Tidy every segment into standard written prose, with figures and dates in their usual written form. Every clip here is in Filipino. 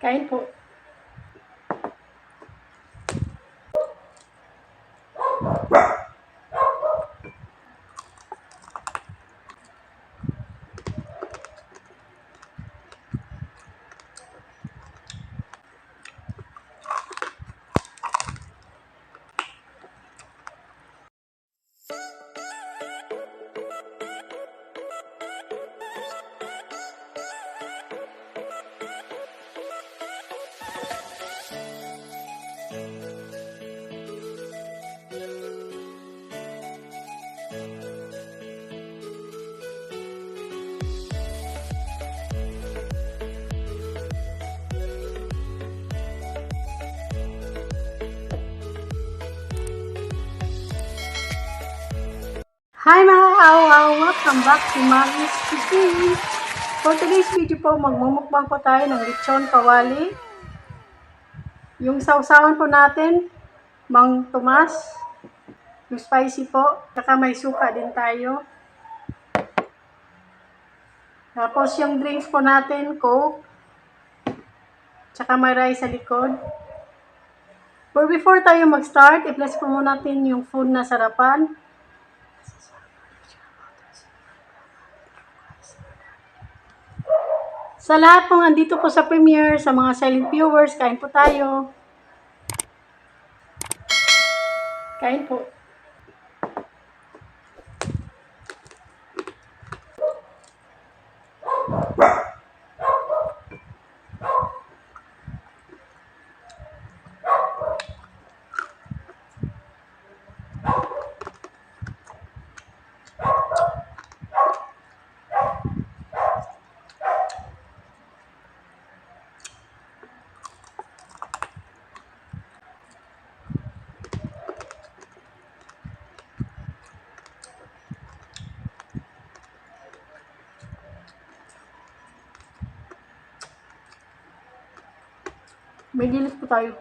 Kain po. Hi mga kawaw! Welcome back to Maggie's Kitchen! For today's video po, magmumukbang po tayo ng lechon kawali. Yung sausawan po natin, Mang Tomas. Yung spicy po, saka may suka din tayo. Tapos yung drinks po natin, Coke. Saka may rice sa likod. But before tayo mag-start, i-bless po muna natin yung food na sarapan. Sa lahat pong andito po sa premiere, sa mga silent viewers, kain po tayo. Kain po. May dilis po tayo.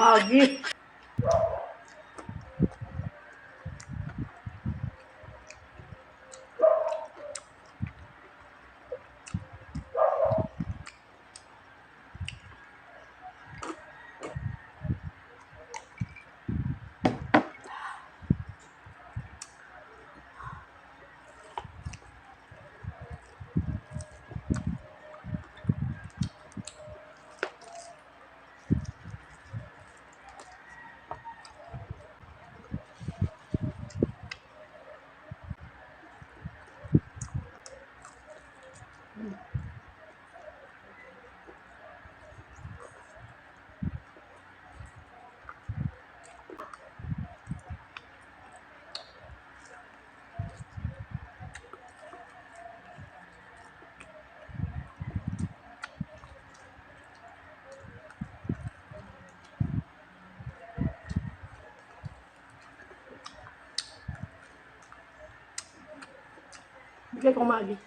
Magi. Dili ko maagi.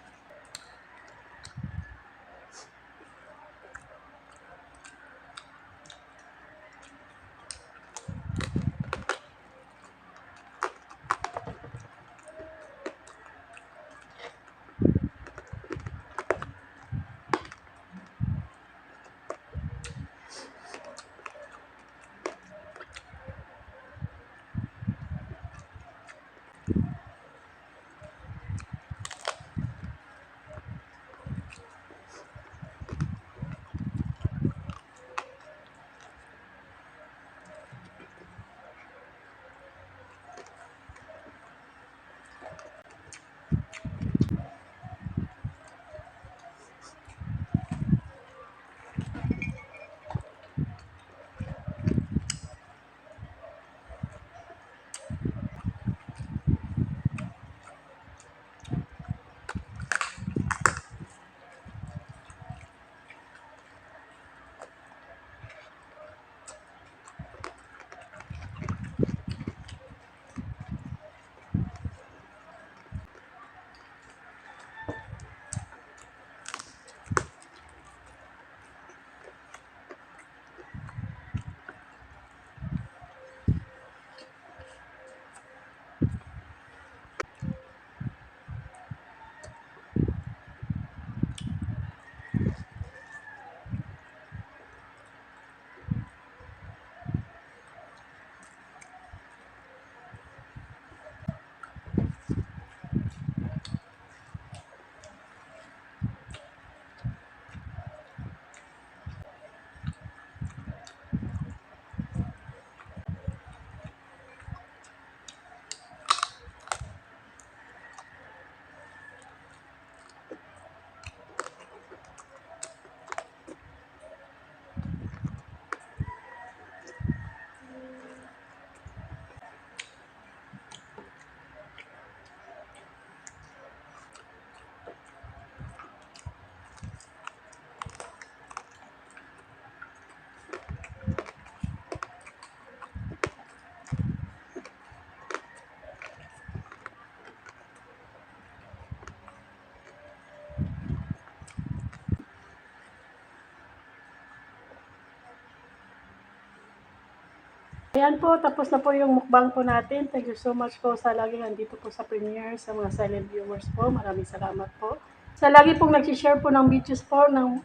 Ayan po, tapos na po yung mukbang po natin. Thank you so much po sa lagi nandito po sa premiere, sa mga silent viewers po. Maraming salamat po. Sa lagi pong nag-share po ng videos po ng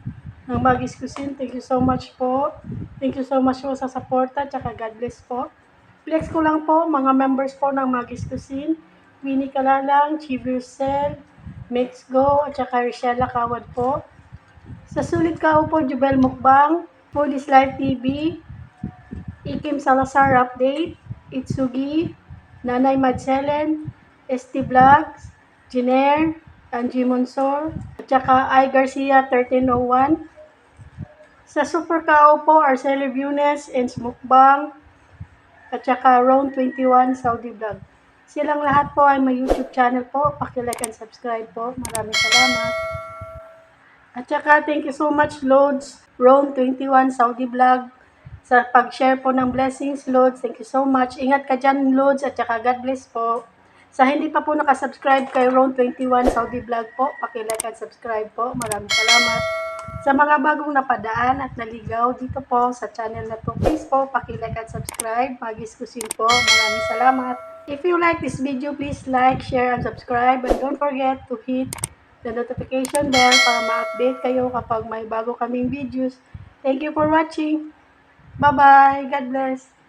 Magis Cuisine. Thank you so much po. Thank you so much po sa suporta, tsaka God bless po. Flex ko lang po, mga members po ng Magis Cuisine, Winnie Kalalang, Chivircel, Mix Go, at tsaka Richella Kawad po. Sa sulit kao po, Jubel Mukbang, Foodies Live TV, Ikim Salazar Update, Itsugi, Nanay Madselen, ST Vlogs, Jiner, Angie Monsor, at saka I Garcia 1301. Sa Super Kao po, Arcelo Bunes, Ens Mukbang, at saka Round 21 Saudi Vlog. Silang lahat po ay may YouTube channel po. Paki-like and subscribe po. Maraming salamat. At saka thank you so much Loads, Round 21 Saudi Vlog, sa pag-share po ng blessings, Loads. Thank you so much. Ingat ka dyan, Loads, at saka God bless po. Sa hindi pa po nakasubscribe kay Round 21 Saudi Vlog po, paki-like at subscribe po. Maraming salamat. Sa mga bagong napadaan at naligaw dito po sa channel na to, please po, paki-like at subscribe. Magis Cuisine po. Maraming salamat. If you like this video, please like, share, and subscribe. And don't forget to hit the notification bell para ma-update kayo kapag may bago kaming videos. Thank you for watching. Bye-bye. God bless.